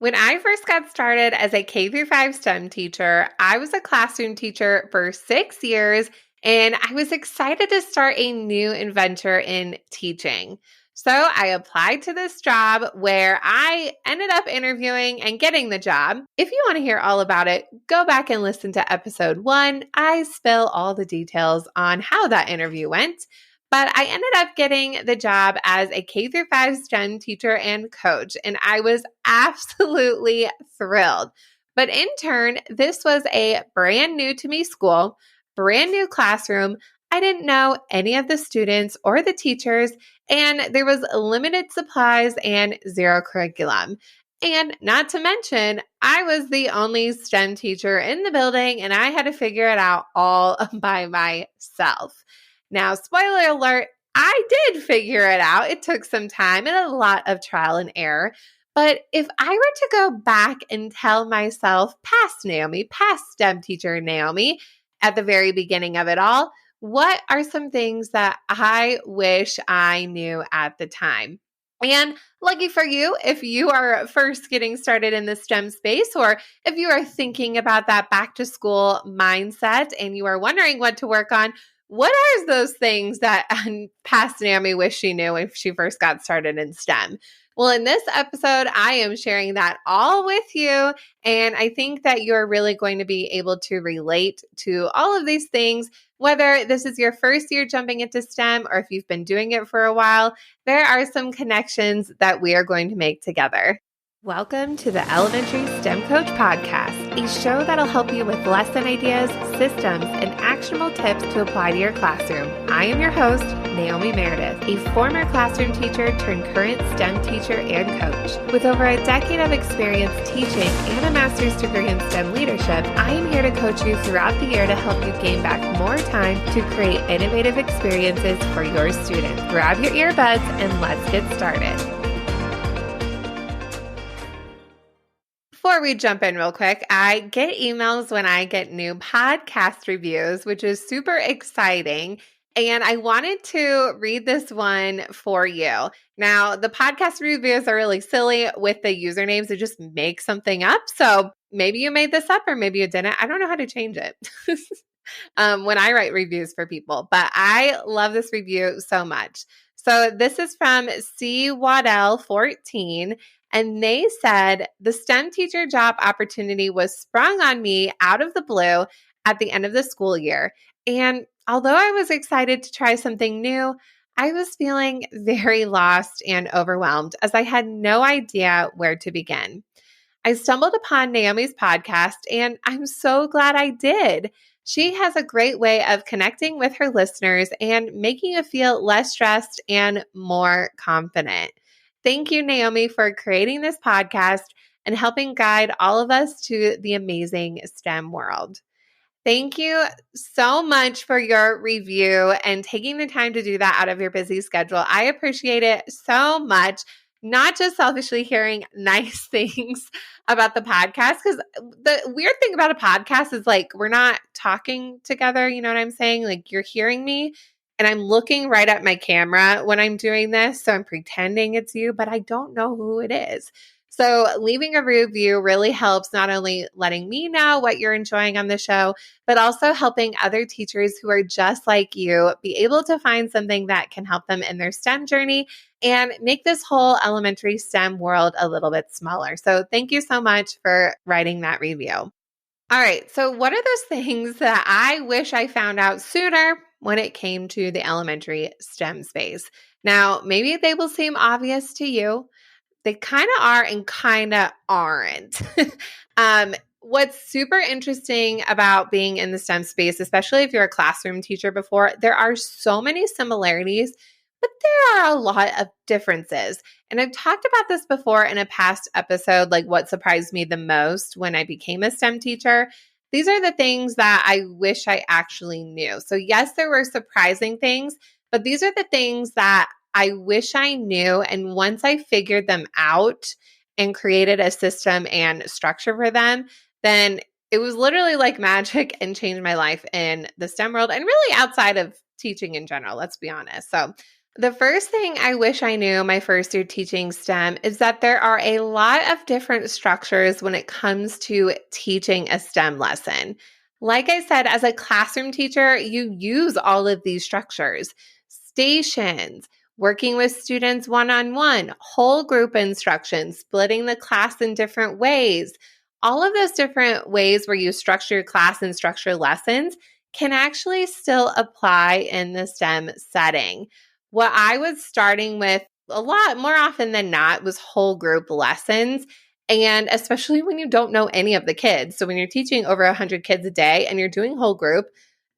When I first got started as a K through 5 STEM teacher, I was a classroom teacher for 6 years, and I was excited to start a new adventure in teaching. So I applied to this job where I ended up interviewing and getting the job. If you want to hear all about it, go back and listen to episode 1. I spill all the details on how that interview went. But I ended up getting the job as a K through 5 STEM teacher and coach, and I was absolutely thrilled. But in turn, this was a brand new to me school, brand new classroom. I didn't know any of the students or the teachers, and there was limited supplies and zero curriculum. And not to mention, I was the only STEM teacher in the building, and I had to figure it out all by myself. Now, spoiler alert, I did figure it out. It took some time and a lot of trial and error. But if I were to go back and tell myself, past Naomi, past STEM teacher Naomi, at the very beginning of it all, what are some things that I wish I knew at the time? And lucky for you, if you are first getting started in the STEM space, or if you are thinking about that back to school mindset and you are wondering what to work on, what are those things that past Naomi wished she knew if she first got started in STEM? Well, in this episode, I am sharing that all with you. And I think that you're really going to be able to relate to all of these things, whether this is your first year jumping into STEM or if you've been doing it for a while. There are some connections that we are going to make together. Welcome to the Elementary STEM Coach Podcast, a show that'll help you with lesson ideas, systems, and actionable tips to apply to your classroom. I am your host, Naomi Meredith, a former classroom teacher turned current STEM teacher and coach. With over a decade of experience teaching and a master's degree in STEM leadership, I am here to coach you throughout the year to help you gain back more time to create innovative experiences for your students. Grab your earbuds and let's get started. Before we jump in real quick, I get emails when I get new podcast reviews, which is super exciting. And I wanted to read this one for you. Now, the podcast reviews are really silly with the usernames. They just make something up. So maybe you made this up or maybe you didn't. I don't know how to change it when I write reviews for people. But I love this review so much. So this is from C. Waddell 14. And they said, the STEM teacher job opportunity was sprung on me out of the blue at the end of the school year. And although I was excited to try something new, I was feeling very lost and overwhelmed as I had no idea where to begin. I stumbled upon Naomi's podcast, and I'm so glad I did. She has a great way of connecting with her listeners and making you feel less stressed and more confident. Thank you, Naomi, for creating this podcast and helping guide all of us to the amazing STEM world. Thank you so much for your review and taking the time to do that out of your busy schedule. I appreciate it so much. Not just selfishly hearing nice things about the podcast, because the weird thing about a podcast is like we're not talking together. You know what I'm saying? Like you're hearing me and I'm looking right at my camera when I'm doing this. So I'm pretending it's you, but I don't know who it is. So leaving a review really helps, not only letting me know what you're enjoying on the show, but also helping other teachers who are just like you be able to find something that can help them in their STEM journey and make this whole elementary STEM world a little bit smaller. So thank you so much for writing that review. All right. So what are those things that I wish I found out sooner when it came to the elementary STEM space? Now, maybe they will seem obvious to you. They kind of are and kind of aren't. What's super interesting about being in the STEM space, especially if you're a classroom teacher before, there are so many similarities, but there are a lot of differences. And I've talked about this before in a past episode, like what surprised me the most when I became a STEM teacher. These are the things that I wish I actually knew. So yes, there were surprising things, but these are the things that I wish I knew. And once I figured them out and created a system and structure for them, then it was literally like magic and changed my life in the STEM world and really outside of teaching in general, let's be honest. So The first thing I wish I knew my first year teaching STEM is that there are a lot of different structures when it comes to teaching a STEM lesson. Like I said, as a classroom teacher, you use all of these structures: stations, working with students one on one, whole group instruction, splitting the class in different ways. All of those different ways where you structure your class and structure lessons can actually still apply in the STEM setting. What I was starting with a lot more often than not was whole group lessons. And especially when you don't know any of the kids. So when you're teaching over 100 kids a day and you're doing whole group,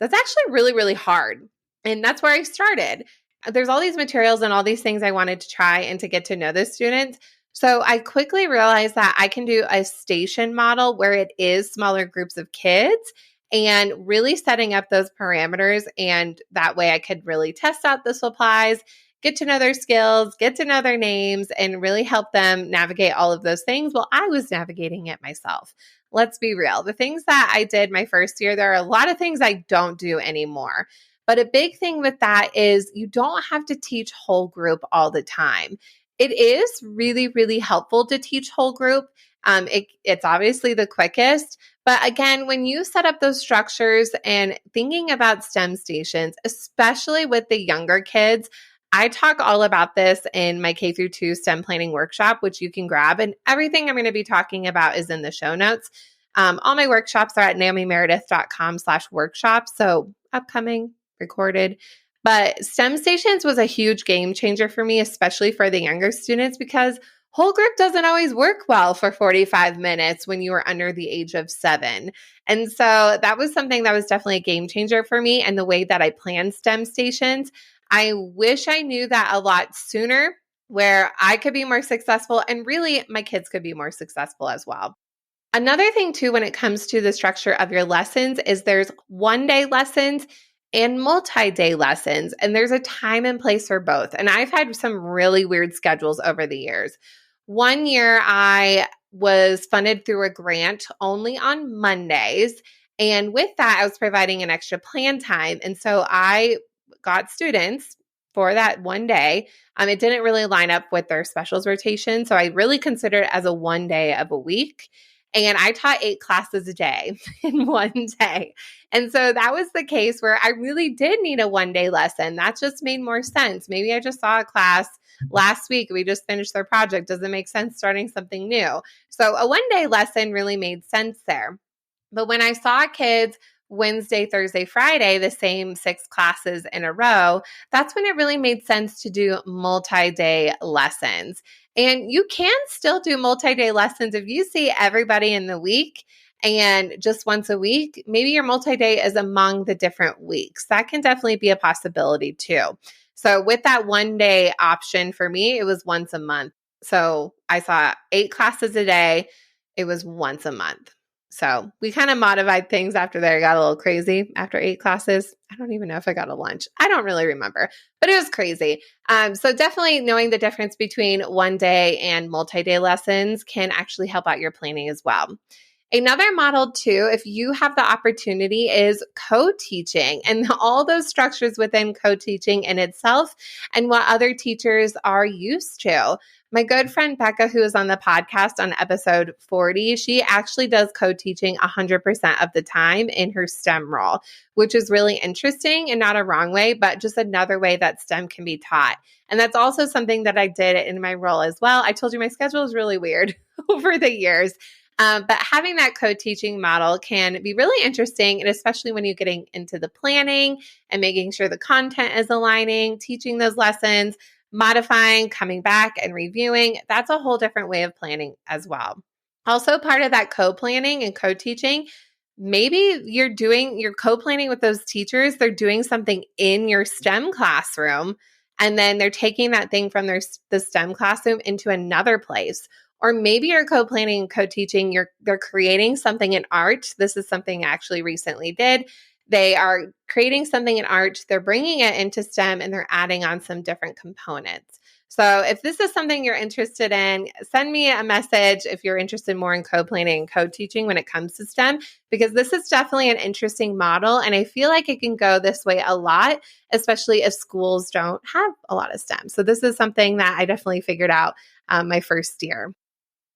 that's actually really, really hard. And that's where I started. There's all these materials and all these things I wanted to try and to get to know the students. So I quickly realized that I can do a station model where it is smaller groups of kids and really setting up those parameters. And that way I could really test out the supplies, get to know their skills, get to know their names, and really help them navigate all of those things while I was navigating it myself. Let's be real. The things that I did my first year, there are a lot of things I don't do anymore. But a big thing with that is you don't have to teach whole group all the time. It is really, really helpful to teach whole group. It's obviously the quickest. But again, when you set up those structures and thinking about STEM stations, especially with the younger kids, I talk all about this in my K through 2 STEM planning workshop, which you can grab. And everything I'm going to be talking about is in the show notes. All my workshops are at naomimeredith.com/workshop. So upcoming, recorded. But STEM stations was a huge game changer for me, especially for the younger students, because whole group doesn't always work well for 45 minutes when you are under the age of 7. And so that was something that was definitely a game changer for me and the way that I plan STEM stations. I wish I knew that a lot sooner, where I could be more successful and really my kids could be more successful as well. Another thing too, when it comes to the structure of your lessons, is there's one-day lessons and multi-day lessons, and there's a time and place for both. And I've had some really weird schedules over the years. One year I was funded through a grant only on Mondays. And with that, I was providing an extra plan time. And so I got students for that one day. It didn't really line up with their specials rotation. So I really considered it as a one day of a week. And I taught 8 classes a day in one day. And so that was the case where I really did need a one-day lesson. That just made more sense. Maybe I just saw a class last week. We just finished their project. Does it make sense starting something new? So a one-day lesson really made sense there. But when I saw kids Wednesday, Thursday, Friday, the same 6 classes in a row, that's when it really made sense to do multi-day lessons. And you can still do multi-day lessons if you see everybody in the week and just once a week. Maybe your multi-day is among the different weeks. That can definitely be a possibility too. So with that one day option for me, it was once a month. So I saw 8 classes a day. It was once a month. So we kind of modified things after there. I got a little crazy after 8 classes. I don't even know if I got a lunch. I don't really remember, but it was crazy. So definitely knowing the difference between one day and multi-day lessons can actually help out your planning as well. Another model too, if you have the opportunity, is co-teaching and all those structures within co-teaching in itself and what other teachers are used to. My good friend Becca, who is on the podcast on episode 40, she actually does co-teaching 100% of the time in her STEM role, which is really interesting and not a wrong way, but just another way that STEM can be taught. And that's also something that I did in my role as well. I told you my schedule is really weird over the years. But having that co-teaching model can be really interesting, and especially when you're getting into the planning and making sure the content is aligning, teaching those lessons, modifying, coming back and reviewing. That's a whole different way of planning as well. Also, part of that co-planning and co-teaching, maybe you're co-planning with those teachers. They're doing something in your STEM classroom, and then they're taking that thing from the STEM classroom into another place. Or maybe you're co-planning and co-teaching, they're creating something in art. This is something I actually recently did. They are creating something in art, they're bringing it into STEM, and they're adding on some different components. So if this is something you're interested in, send me a message if you're interested more in co-planning and co-teaching when it comes to STEM, because this is definitely an interesting model. And I feel like it can go this way a lot, especially if schools don't have a lot of STEM. So this is something that I definitely figured out my first year.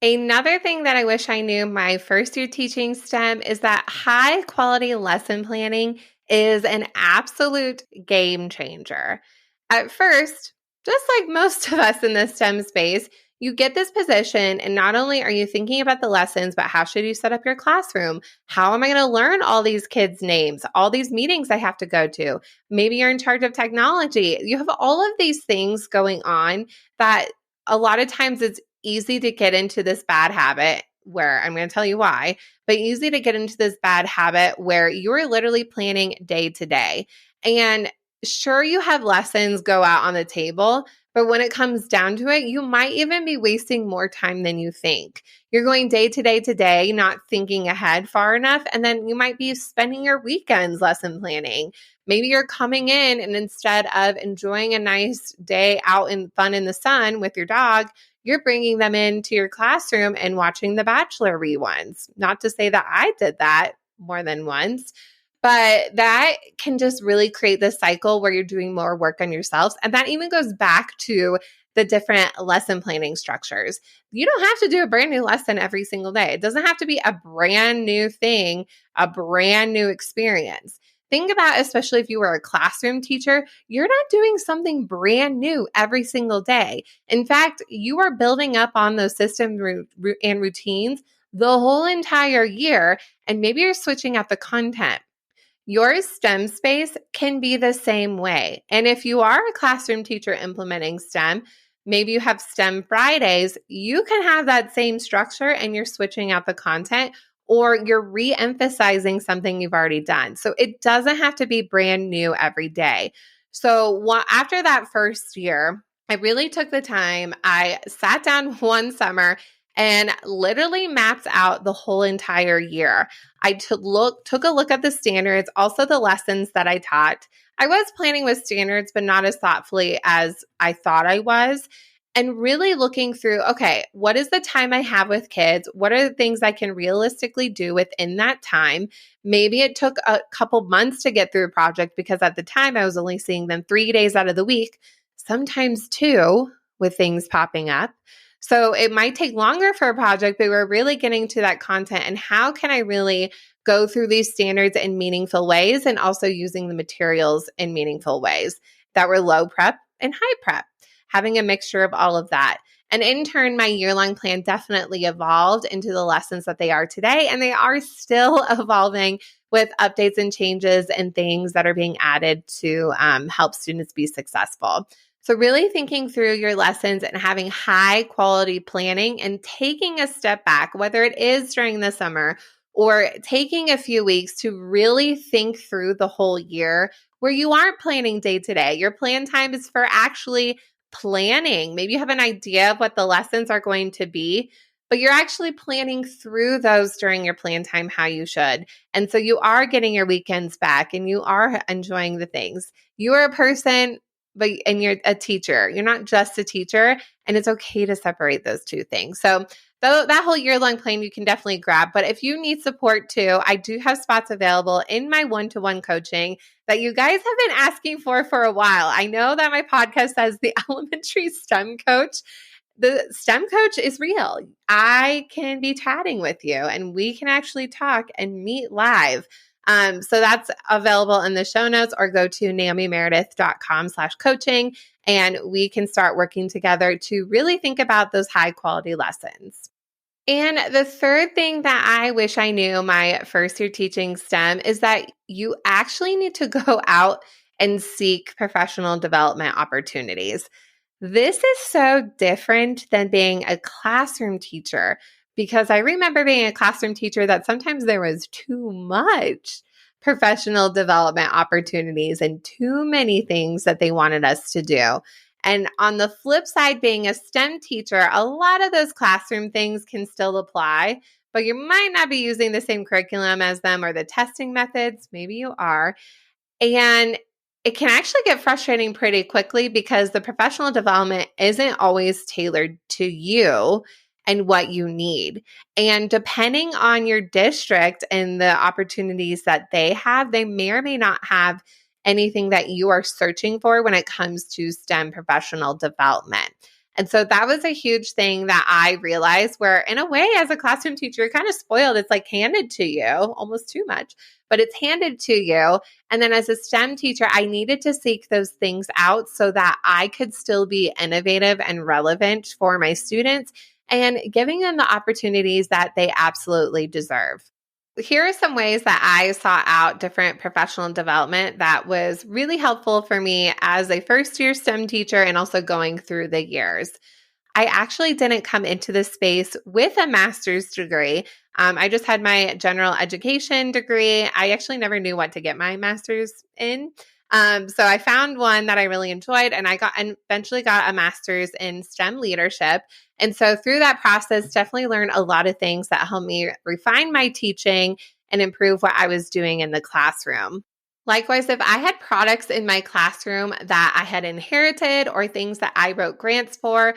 Another thing that I wish I knew my first year teaching STEM is that high quality lesson planning is an absolute game changer. At first, just like most of us in the STEM space, you get this position, and not only are you thinking about the lessons, but how should you set up your classroom? How am I going to learn all these kids' names, all these meetings I have to go to? Maybe you're in charge of technology. You have all of these things going on that a lot of times it's easy to get into this bad habit where I'm going to tell you why, but easy to get into this bad habit where you're literally planning day to day. And sure, you have lessons go out on the table, but when it comes down to it, you might even be wasting more time than you think. You're going day to day, not thinking ahead far enough. And then you might be spending your weekends lesson planning. Maybe you're coming in and instead of enjoying a nice day out in fun in the sun with your dog, you're bringing them into your classroom and watching The Bachelor reruns. Not to say that I did that more than once, but that can just really create this cycle where you're doing more work on yourselves. And that even goes back to the different lesson planning structures. You don't have to do a brand new lesson every single day. It doesn't have to be a brand new thing, a brand new experience. Think about, especially if you were a classroom teacher, you're not doing something brand new every single day. In fact, you are building up on those systems and routines the whole entire year, and maybe you're switching out the content. Your STEM space can be the same way. And if you are a classroom teacher implementing STEM, maybe you have STEM Fridays, you can have that same structure and you're switching out the content, or you're re-emphasizing something you've already done. So it doesn't have to be brand new every day. So after that first year, I really took the time. I sat down one summer and literally mapped out the whole entire year. I took a look at the standards, also the lessons that I taught. I was planning with standards, but not as thoughtfully as I thought I was. And really looking through, okay, what is the time I have with kids? What are the things I can realistically do within that time? Maybe it took a couple months to get through a project because at the time I was only seeing them 3 days out of the week, sometimes 2 with things popping up. So it might take longer for a project, but we're really getting to that content and how can I really go through these standards in meaningful ways and also using the materials in meaningful ways that were low prep and high prep, having a mixture of all of that. And in turn, my year-long plan definitely evolved into the lessons that they are today, and they are still evolving with updates and changes and things that are being added to help students be successful. So really thinking through your lessons and having high quality planning and taking a step back, whether it is during the summer or taking a few weeks to really think through the whole year where you aren't planning day to day. Your plan time is for actually planning. Maybe you have an idea of what the lessons are going to be, but you're actually planning through those during your plan time how you should. And so you are getting your weekends back and you are enjoying the things. You are a person, and you're a teacher. You're not just a teacher, and it's okay to separate those two things. So that whole year-long plan you can definitely grab. But if you need support too, I do have spots available in my one-to-one coaching that you guys have been asking for a while. I know that my podcast says the elementary STEM coach. The STEM coach is real. I can be chatting with you and we can actually talk and meet live. So that's available in the show notes, or go to naomimeredith.com/coaching and we can start working together to really think about those high quality lessons. And the third thing that I wish I knew my first year teaching STEM is that you actually need to go out and seek professional development opportunities. This is so different than being a classroom teacher, because I remember being a classroom teacher that sometimes there was too much professional development opportunities and too many things that they wanted us to do. And on the flip side, being a STEM teacher, a lot of those classroom things can still apply, but you might not be using the same curriculum as them or the testing methods. Maybe you are. And It can actually get frustrating pretty quickly because the professional development isn't always tailored to you and what you need. And depending on your district and the opportunities that they have, they may or may not have anything that you are searching for when it comes to STEM professional development. And so that was a huge thing that I realized where, in a way, as a classroom teacher, you're kind of spoiled. It's like handed to you, almost too much, but it's handed to you. And then as a STEM teacher, I needed to seek those things out so that I could still be innovative and relevant for my students and giving them the opportunities that they absolutely deserve. Here are some ways that I sought out different professional development that was really helpful for me as a first year STEM teacher and also going through the years. I actually didn't come into this space with a master's degree. I just had my general education degree. I actually never knew what to get my master's in. So I found one that I really enjoyed, and eventually got a master's in STEM leadership. And so through that process, definitely learned a lot of things that helped me refine my teaching and improve what I was doing in the classroom. Likewise, if I had products in my classroom that I had inherited or things that I wrote grants for,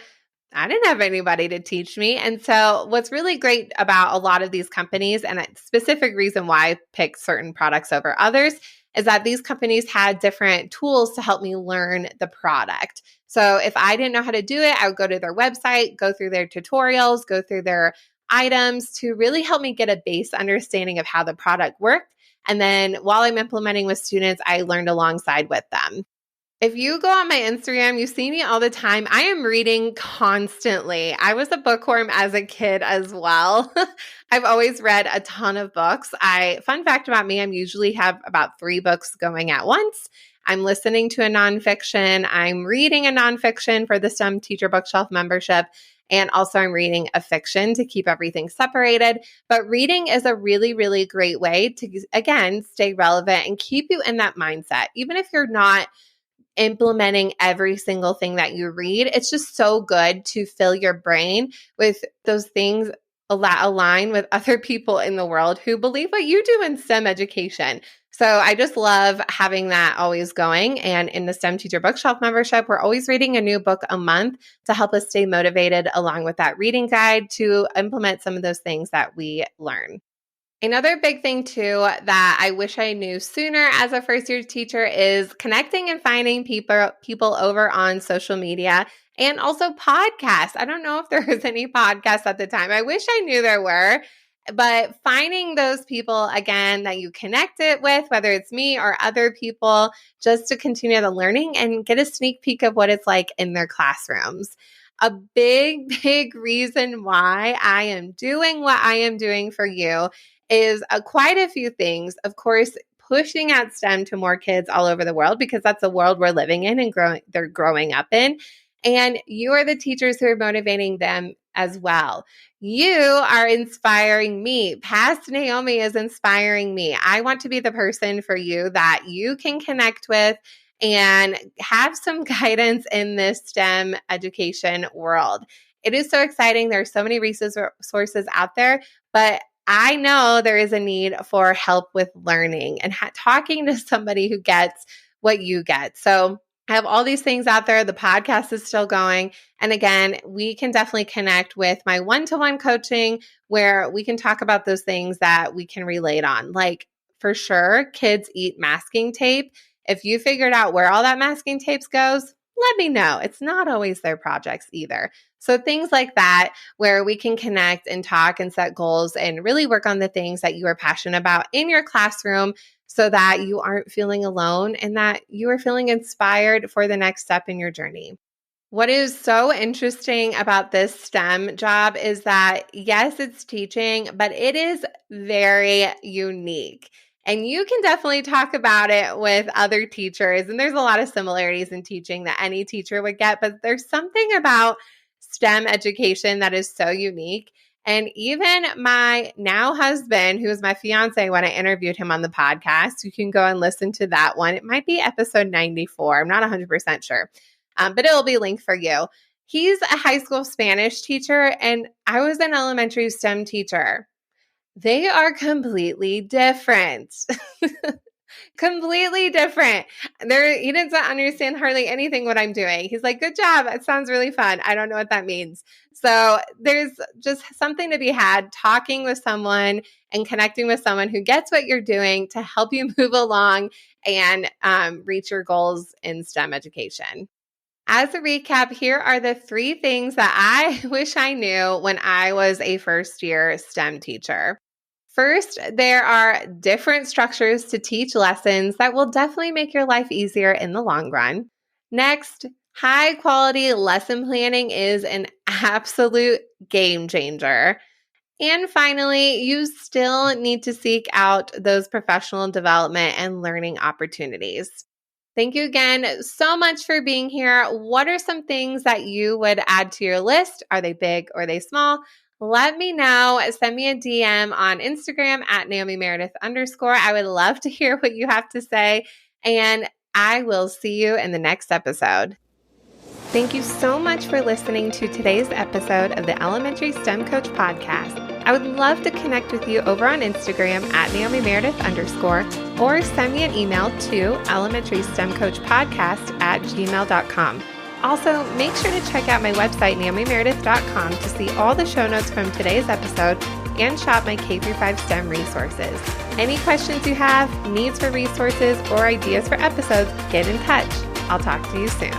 I didn't have anybody to teach me. And so what's really great about a lot of these companies, and a specific reason why I pick certain products over others, is that these companies had different tools to help me learn the product. So if I didn't know how to do it, I would go to their website, go through their tutorials, go through their items to really help me get a base understanding of how the product worked. And then while I'm implementing with students, I learned alongside with them. If you go on my Instagram, you see me all the time. I am reading constantly. I was a bookworm as a kid as well. I've always read a ton of books. Fun fact about me, I usually have about 3 books going at once. I'm listening to a nonfiction. I'm reading a nonfiction for the STEM Teacher Bookshelf membership. And also I'm reading a fiction to keep everything separated. But reading is a really, really great way to, again, stay relevant and keep you in that mindset. Even if you're not implementing every single thing that you read, it's just so good to fill your brain with those things that align with other people in the world who believe what you do in STEM education. So I just love having that always going. And in the STEM Teacher Bookshelf membership, we're always reading a new book a month to help us stay motivated, along with that reading guide to implement some of those things that we learn. Another big thing too that I wish I knew sooner as a first year teacher is connecting and finding people over on social media and also podcasts. I don't know if there was any podcasts at the time. I wish I knew there were, but finding those people again that you connect it with, whether it's me or other people, just to continue the learning and get a sneak peek of what it's like in their classrooms. A big, big reason why I am doing what I am doing for you is quite a few things. Of course, pushing out STEM to more kids all over the world, because that's the world we're living in and they're growing up in. And you are the teachers who are motivating them as well. You are inspiring me. Past Naomi is inspiring me. I want to be the person for you that you can connect with and have some guidance in this STEM education world. It is so exciting. There are so many resources out there, but I know there is a need for help with learning and talking to somebody who gets what you get. So I have all these things out there. The podcast is still going. And again, we can definitely connect with my one-to-one coaching where we can talk about those things that we can relate on. Like, for sure, kids eat masking tape. If you figured out where all that masking tape goes, let me know. It's not always their projects either. So things like that, where we can connect and talk and set goals and really work on the things that you are passionate about in your classroom so that you aren't feeling alone and that you are feeling inspired for the next step in your journey. What is so interesting about this STEM job is that, yes, it's teaching, but it is very unique. And you can definitely talk about it with other teachers. And there's a lot of similarities in teaching that any teacher would get, but there's something about STEM education that is so unique. And even my now husband, who was my fiance when I interviewed him on the podcast, you can go and listen to that one. It might be episode 94. I'm not 100% sure, but it'll be linked for you. He's a high school Spanish teacher, and I was an elementary STEM teacher. They are completely different. Completely different. He doesn't understand hardly anything what I'm doing. He's like, good job. It sounds really fun. I don't know what that means. So there's just something to be had talking with someone and connecting with someone who gets what you're doing to help you move along and reach your goals in STEM education. As a recap, here are the 3 things that I wish I knew when I was a first year STEM teacher. First, there are different structures to teach lessons that will definitely make your life easier in the long run. Next, high quality lesson planning is an absolute game changer. And finally, you still need to seek out those professional development and learning opportunities. Thank you again so much for being here. What are some things that you would add to your list? Are they big or are they small? Let me know. Send me a DM on Instagram at Naomi Meredith _. I would love to hear what you have to say. And I will see you in the next episode. Thank you so much for listening to today's episode of the Elementary STEM Coach Podcast. I would love to connect with you over on Instagram at Naomi Meredith _ or send me an email to elementarystemcoachpodcast@gmail.com. Also, make sure to check out my website, naomimeredith.com, to see all the show notes from today's episode and shop my K-5 STEM resources. Any questions you have, needs for resources, or ideas for episodes, get in touch. I'll talk to you soon.